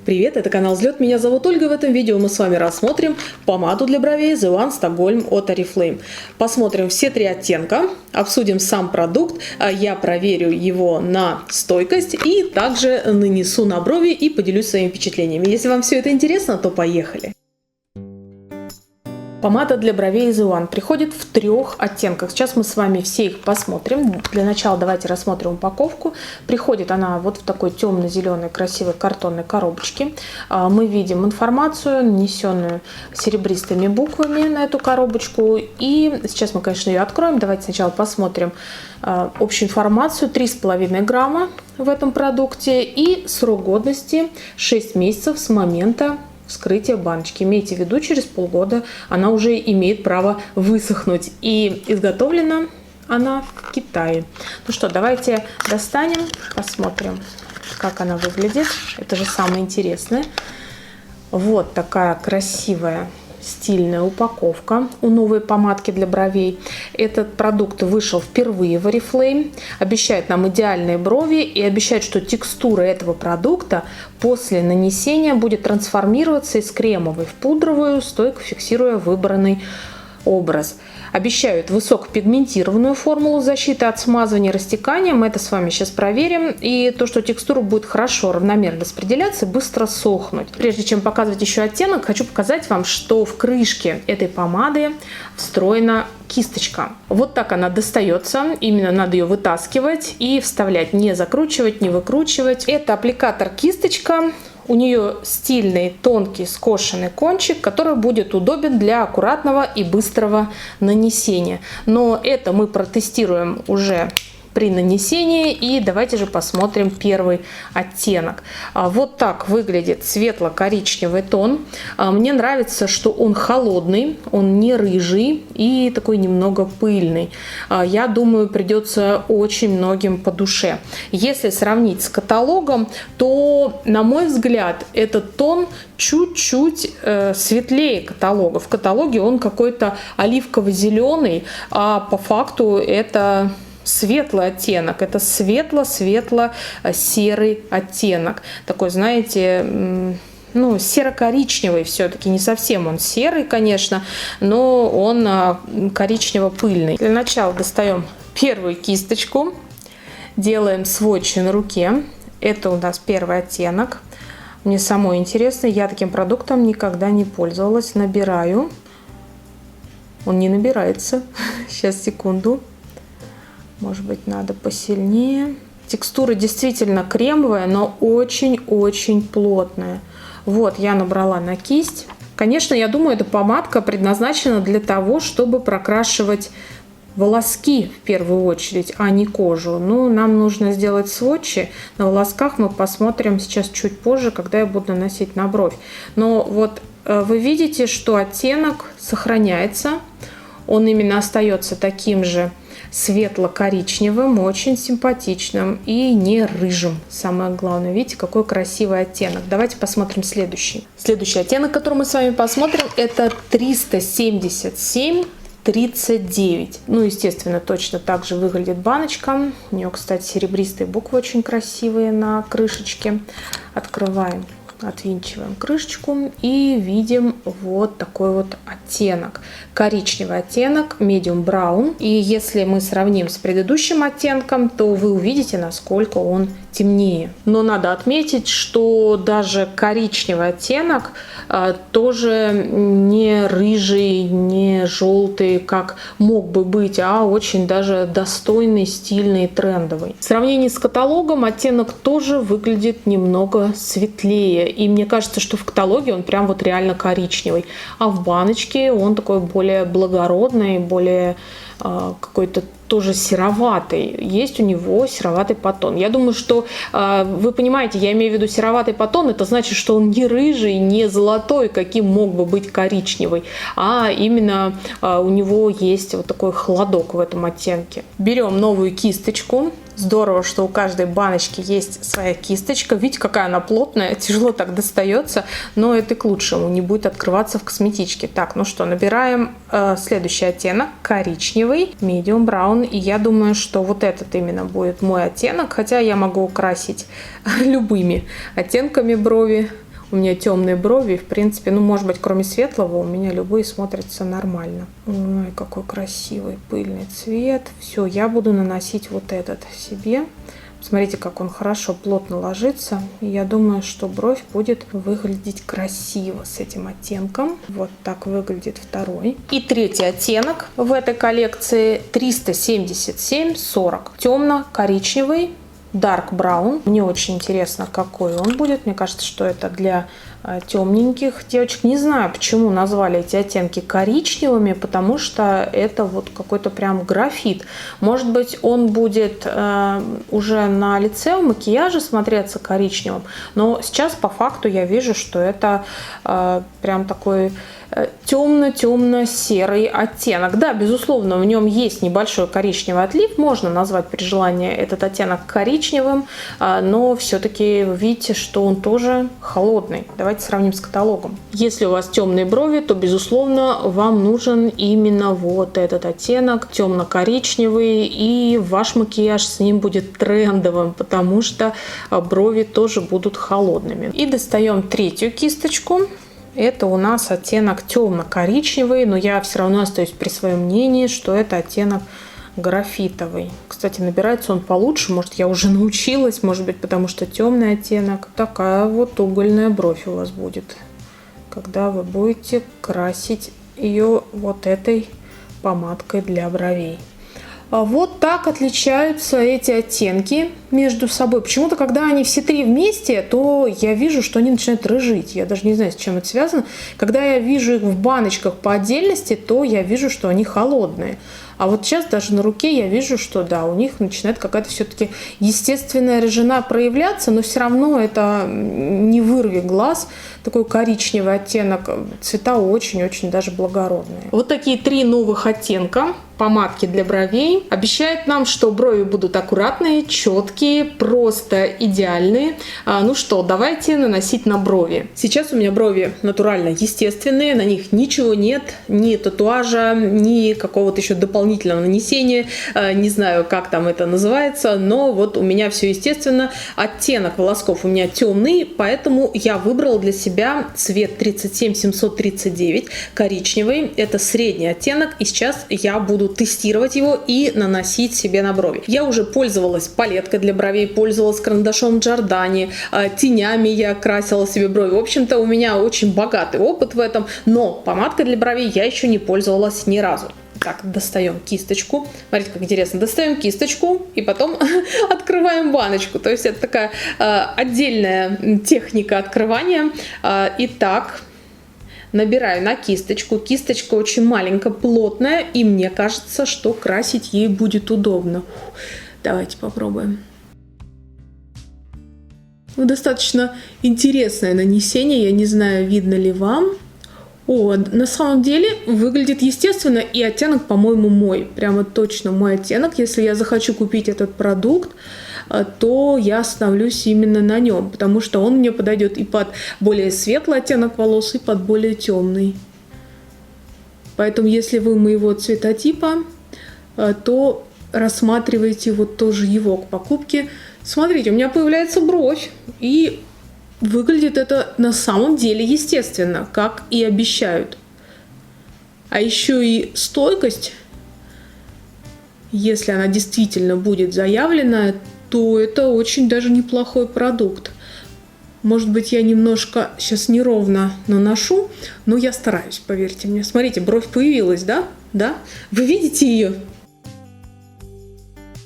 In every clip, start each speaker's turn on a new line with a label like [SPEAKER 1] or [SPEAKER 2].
[SPEAKER 1] Привет, это канал Взлет, меня зовут Ольга. В этом видео мы с вами рассмотрим помаду для бровей The One Stockholm от Oriflame. Посмотрим все три оттенка, обсудим сам продукт, я проверю его на стойкость и также нанесу на брови и поделюсь своими впечатлениями. Если вам все это интересно, то поехали! Помада для бровей The One приходит в трех оттенках. Сейчас мы с вами все их посмотрим. Для начала давайте рассмотрим упаковку. Приходит она вот в такой темно-зеленой красивой картонной коробочке. Мы видим информацию, нанесенную серебристыми буквами на эту коробочку. И сейчас мы, конечно, ее откроем. Давайте сначала посмотрим общую информацию. 3,5 грамма в этом продукте и срок годности 6 месяцев с момента вскрытие баночки. Имейте в виду, через полгода она уже имеет право высохнуть. И изготовлена она в Китае. Ну что, давайте достанем, посмотрим, как она выглядит. Это же самое интересное. Вот такая красивая стильная упаковка у новой помадки для бровей. Этот продукт вышел впервые в Oriflame, обещает нам идеальные брови и обещает, что текстура этого продукта после нанесения будет трансформироваться из кремовой в пудровую, стойко фиксируя выбранный образ. Обещают высокопигментированную формулу защиты от смазывания и растекания. Мы это с вами сейчас проверим. И то, что текстура будет хорошо, равномерно распределяться, быстро сохнуть. Прежде чем показывать еще оттенок, хочу показать вам, что в крышке этой помады встроена кисточка. Вот так она достается. Именно надо ее вытаскивать и вставлять. Не закручивать, не выкручивать. Это аппликатор-кисточка. У нее стильный, тонкий, скошенный кончик, который будет удобен для аккуратного и быстрого нанесения. Но это мы протестируем уже при нанесении. И давайте же посмотрим первый оттенок. Вот так выглядит светло-коричневый тон. Мне нравится, что он холодный, он не рыжий и такой немного пыльный. Я думаю, придется очень многим по душе. Если сравнить с каталогом, то, на мой взгляд, этот тон чуть-чуть светлее каталога. В каталоге он какой-то оливково-зеленый, а по факту это светлый оттенок, это светло-светло-серый оттенок. Такой, знаете, ну, серо-коричневый все-таки, не совсем он серый, конечно, но он коричнево-пыльный. Для начала достаем первую кисточку, делаем сводчи на руке. Это у нас первый оттенок. Мне самой интересно, я таким продуктом никогда не пользовалась. Набираю. Он не набирается. Сейчас, секунду. Может быть, надо посильнее. Текстура действительно кремовая, но очень-очень плотная. Вот, я набрала на кисть. Конечно, я думаю, эта помадка предназначена для того, чтобы прокрашивать волоски в первую очередь, а не кожу. Ну, нам нужно сделать сводчи. На волосках мы посмотрим сейчас чуть позже, когда я буду наносить на бровь. Но вот вы видите, что оттенок сохраняется. Он именно остается таким же светло-коричневым, очень симпатичным и не рыжим. Самое главное, видите, какой красивый оттенок. Давайте посмотрим следующий. Следующий оттенок, который мы с вами посмотрим, это 377-39. Ну, естественно, точно так же выглядит баночка. У нее, кстати, серебристые буквы очень красивые на крышечке. Открываем. Отвинчиваем крышечку и видим вот такой вот оттенок. Коричневый оттенок, medium brown. И если мы сравним с предыдущим оттенком, то вы увидите, насколько он темнее. Но надо отметить, что даже коричневый оттенок тоже не рыжий, не желтый, как мог бы быть, а очень даже достойный, стильный, трендовый. В сравнении с каталогом оттенок тоже выглядит немного светлее. И мне кажется, что в каталоге он прям вот реально коричневый. А в баночке он такой более благородный, более какой-то тоже сероватый. Есть у него сероватый подтон. Я думаю, что вы понимаете, я имею в виду сероватый подтон, это значит, что он не рыжий, не золотой, каким мог бы быть коричневый, а именно у него есть вот такой холодок в этом оттенке. Берем новую кисточку. Здорово, что у каждой баночки есть своя кисточка. Видите, какая она плотная, тяжело так достается, но это к лучшему, не будет открываться в косметичке. Так, ну что, набираем следующий оттенок, коричневый, medium brown. И я думаю, что вот этот именно будет мой оттенок, хотя я могу украсить любыми оттенками брови. У меня темные брови, в принципе, ну, может быть, кроме светлого, у меня любые смотрятся нормально. Ой, какой красивый пыльный цвет. Все, я буду наносить вот этот себе. Смотрите, как он хорошо, плотно ложится. Я думаю, что бровь будет выглядеть красиво с этим оттенком. Вот так выглядит второй. И третий оттенок в этой коллекции 377-40. Темно-коричневый. Dark Brown. Мне очень интересно, какой он будет. Мне кажется, что это для темненьких девочек. Не знаю, почему назвали эти оттенки коричневыми, потому что это вот какой-то прям графит. Может быть, он будет уже на лице, в макияже смотреться коричневым, но сейчас по факту я вижу, что это прям такой темно-темно-серый оттенок. Да, безусловно, в нем есть небольшой коричневый отлив, можно назвать при желании этот оттенок коричневым, но все-таки видите, что он тоже холодный. Давайте сравним с каталогом. Если у вас темные брови, то, безусловно, вам нужен именно вот этот оттенок, темно-коричневый, и ваш макияж с ним будет трендовым, потому что брови тоже будут холодными. И достаем третью кисточку. Это у нас оттенок темно-коричневый, но я все равно остаюсь при своем мнении, что это оттенок графитовый. Кстати, набирается он получше, может, я уже научилась, может быть, потому что темный оттенок. Такая вот угольная бровь у вас будет, когда вы будете красить ее вот этой помадкой для бровей. Вот так отличаются эти оттенки между собой. Почему-то, когда они все три вместе, то я вижу, что они начинают рыжить. Я даже не знаю, с чем это связано. Когда я вижу их в баночках по отдельности, то я вижу, что они холодные. А вот сейчас даже на руке я вижу, что да, у них начинает какая-то все-таки естественная рыжина проявляться, но все равно это не вырви глаз, такой коричневый оттенок, цвета очень-очень даже благородные. Вот такие три новых оттенка помадки для бровей обещают нам, что брови будут аккуратные, четкие, просто идеальные. Ну что, давайте наносить на брови. Сейчас у меня брови натурально естественные, на них ничего нет, ни татуажа, ни какого-то еще дополнительного нанесения, не знаю, как там это называется, но вот у меня все естественно. Оттенок волосков у меня темный, поэтому я выбрала для себя цвет 37739, коричневый, это средний оттенок, и сейчас я буду тестировать его и наносить себе на брови. Я уже пользовалась палеткой для бровей, пользовалась карандашом Giordani, тенями я красила себе брови. В общем-то, у меня очень богатый опыт в этом, но помадкой для бровей я еще не пользовалась ни разу. Так, достаем кисточку. Смотрите, как интересно. Достаем кисточку и потом открываем баночку. То есть это такая отдельная техника открывания. Итак, набираю на кисточку. Кисточка очень маленькая, плотная, и мне кажется, что красить ей будет удобно. Давайте попробуем. Ну, достаточно интересное нанесение. Я не знаю, видно ли вам. О, на самом деле выглядит естественно, и оттенок, по-моему, мой. Прямо точно мой оттенок. Если я захочу купить этот продукт, то я остановлюсь именно на нем, потому что он мне подойдет и под более светлый оттенок волос, и под более темный. Поэтому, если вы моего цветотипа, то рассматривайте вот тоже его к покупке. Смотрите, у меня появляется бровь, и выглядит это на самом деле естественно, как и обещают. А еще и стойкость, если она действительно будет заявлена, то это очень даже неплохой продукт. Может быть, я немножко сейчас неровно наношу, но я стараюсь, поверьте мне. Смотрите, бровь появилась, да? Да? Вы видите ее?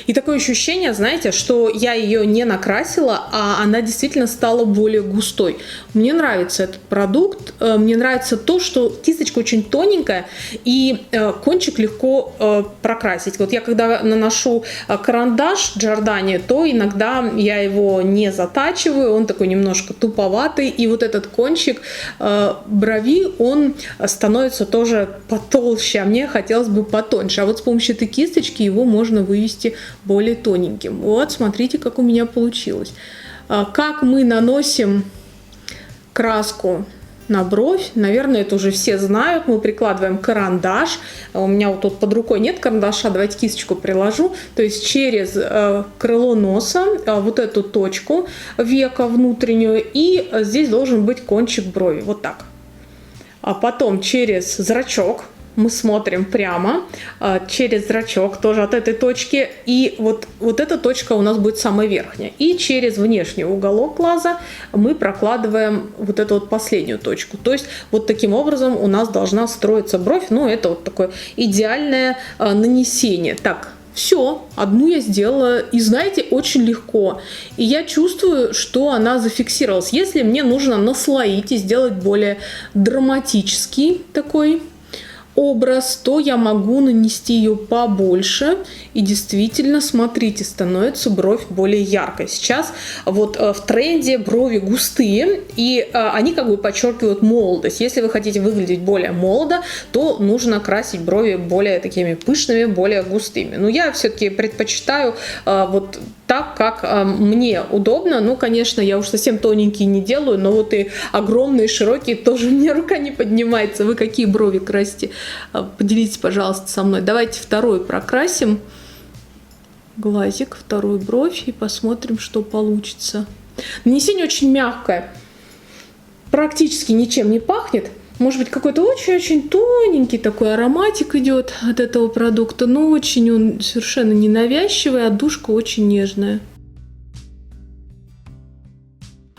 [SPEAKER 1] И такое ощущение, знаете, что я ее не накрасила, а она действительно стала более густой. Мне нравится этот продукт, мне нравится то, что кисточка очень тоненькая и кончик легко прокрасить. Вот я когда наношу карандаш Giordani, то иногда я его не затачиваю, он такой немножко туповатый, и вот этот кончик брови, он становится тоже потолще, а мне хотелось бы потоньше. А вот с помощью этой кисточки его можно вывести более тоненьким. Вот, смотрите, как у меня получилось. Как мы наносим краску на бровь. Наверное, это уже все знают. Мы прикладываем карандаш. У меня вот тут под рукой нет карандаша, давайте кисточку приложу. То есть через крыло носа, вот эту точку века внутреннюю, и здесь должен быть кончик брови. Вот так. А потом через зрачок мы смотрим прямо, через зрачок тоже от этой точки, и вот эта точка у нас будет самая верхняя. И через внешний уголок глаза мы прокладываем вот эту вот последнюю точку. То есть вот таким образом у нас должна строиться бровь. Ну, это вот такое идеальное нанесение. Так, все, одну я сделала, и знаете, очень легко. И я чувствую, что она зафиксировалась. Если мне нужно наслоить и сделать более драматический такой образ, то я могу нанести ее побольше, и действительно, смотрите, становится бровь более яркой. Сейчас вот в тренде брови густые, и они как бы подчеркивают молодость. Если вы хотите выглядеть более молодо, то нужно красить брови более такими пышными, более густыми. Но я все-таки предпочитаю вот так, как мне удобно. Ну, конечно, я уж совсем тоненькие не делаю, но вот и огромные, широкие тоже мне рука не поднимается. Вы какие брови красите? Поделитесь, пожалуйста, со мной. Давайте второй прокрасим. Глазик, вторую бровь, и посмотрим, что получится. Нанесение очень мягкое. Практически ничем не пахнет. Может быть, какой-то очень-очень тоненький такой ароматик идет от этого продукта, но очень он совершенно ненавязчивый, а душка очень нежная.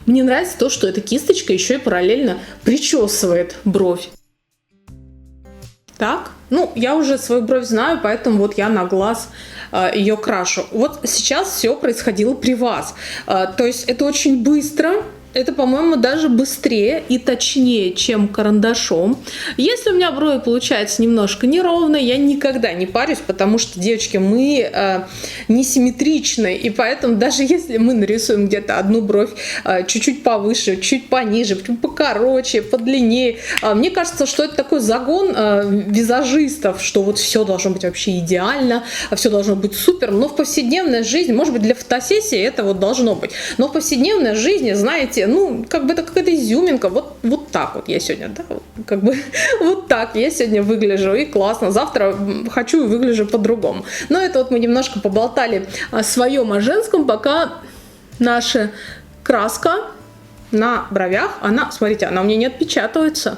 [SPEAKER 1] Мне нравится то, что эта кисточка еще и параллельно причесывает бровь. Так, ну, я уже свою бровь знаю, поэтому вот я на глаз ее крашу. Вот сейчас все происходило при вас. То есть это очень быстро. Это, по-моему, даже быстрее и точнее, чем карандашом. Если у меня брови получаются немножко неровные, я никогда не парюсь, потому что, девочки, мы несимметричны, и поэтому даже если мы нарисуем где-то одну бровь чуть-чуть повыше, чуть пониже, покороче, подлиннее, мне кажется, что это такой загон визажистов, что вот все должно быть вообще идеально, все должно быть супер, но в повседневной жизни, может быть, для фотосессии это вот должно быть, но в повседневной жизни, знаете, ну, как бы это какая-то изюминка, вот так вот я сегодня, да, как бы вот так я сегодня выгляжу, и классно, завтра хочу и выгляжу по-другому. Но это вот мы немножко поболтали о своем, о женском, пока наша краска на бровях, она, смотрите, она у меня не отпечатывается,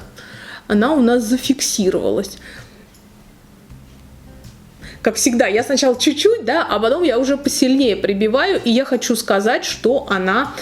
[SPEAKER 1] она у нас зафиксировалась. Как всегда, я сначала чуть-чуть, да, а потом я уже посильнее прибиваю, и я хочу сказать, что она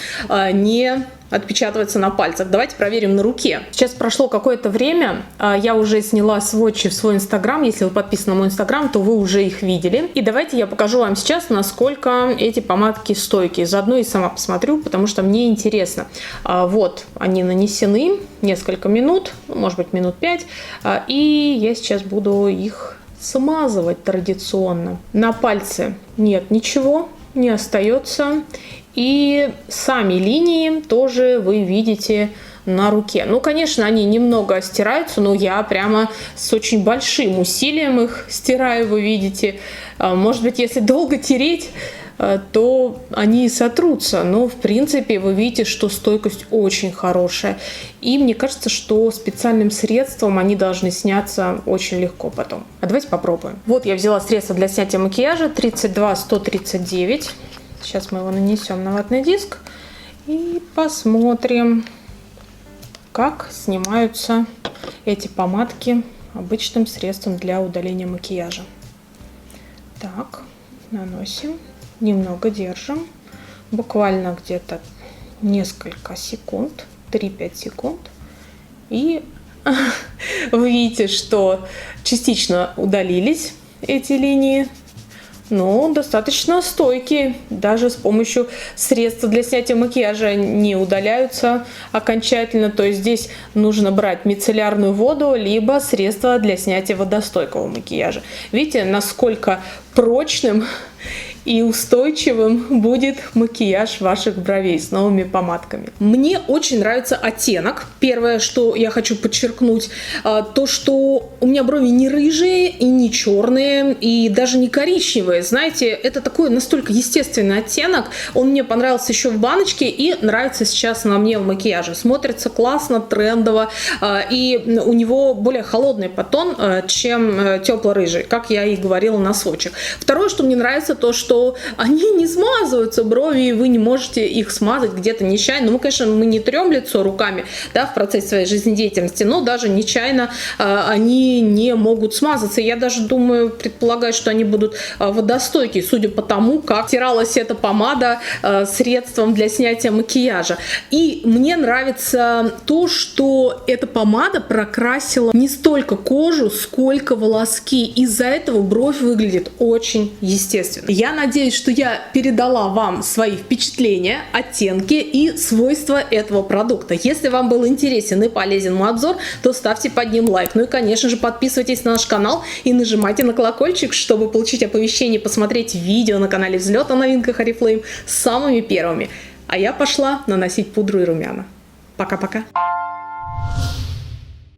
[SPEAKER 1] не отпечатывается на пальцах. Давайте проверим на руке. Сейчас прошло какое-то время, я уже сняла сводчи в свой инстаграм. Если вы подписаны на мой инстаграм, то вы уже их видели. И давайте я покажу вам сейчас, насколько эти помадки стойкие. Заодно и сама посмотрю, потому что мне интересно. Вот они нанесены несколько минут, может быть минут 5, и я сейчас буду их смазывать традиционно. На пальце нет ничего, не остается. И сами линии тоже вы видите на руке. Ну, конечно, они немного стираются, но я прямо с очень большим усилием их стираю, вы видите. Может быть, если долго тереть, то они сотрутся. Но, в принципе, вы видите, что стойкость очень хорошая. И мне кажется, что специальным средством они должны сняться очень легко потом. А давайте попробуем. Вот я взяла средство для снятия макияжа 32-139. Сейчас мы его нанесем на ватный диск и посмотрим, как снимаются эти помадки обычным средством для удаления макияжа. Так, наносим, немного держим, буквально где-то несколько секунд, 3-5 секунд. И вы видите, что частично удалились эти линии. Но достаточно стойкие. Даже с помощью средства для снятия макияжа не удаляются окончательно. То есть здесь нужно брать мицеллярную воду, либо средство для снятия водостойкого макияжа. Видите, насколько прочным и устойчивым будет макияж ваших бровей с новыми помадками. Мне очень нравится оттенок. Первое, что я хочу подчеркнуть, то, что у меня брови не рыжие и не черные, и даже не коричневые. Знаете, это такой настолько естественный оттенок. Он мне понравился еще в баночке и нравится сейчас на мне в макияже. Смотрится классно, трендово, и у него более холодный подтон, чем тепло-рыжий, как я и говорила на сводчах. Второе, что мне нравится, то, что они не смазываются, брови, и вы не можете их смазать где-то нечаянно. Ну, конечно, мы не трем лицо руками, да, в процессе своей жизнедеятельности, но даже нечаянно они не могут смазаться. Я даже думаю, предполагаю, что они будут водостойкие, судя по тому, как стиралась эта помада средством для снятия макияжа. И мне нравится то, что эта помада прокрасила не столько кожу, сколько волоски. Из-за этого бровь выглядит очень естественно. Я надеюсь, что я передала вам свои впечатления, оттенки и свойства этого продукта. Если вам был интересен и полезен мой обзор, то ставьте под ним лайк. Ну и, конечно же, подписывайтесь на наш канал и нажимайте на колокольчик, чтобы получить оповещение и посмотреть видео на канале Взлет о новинках Oriflame самыми первыми. А я пошла наносить пудру и румяна. Пока-пока!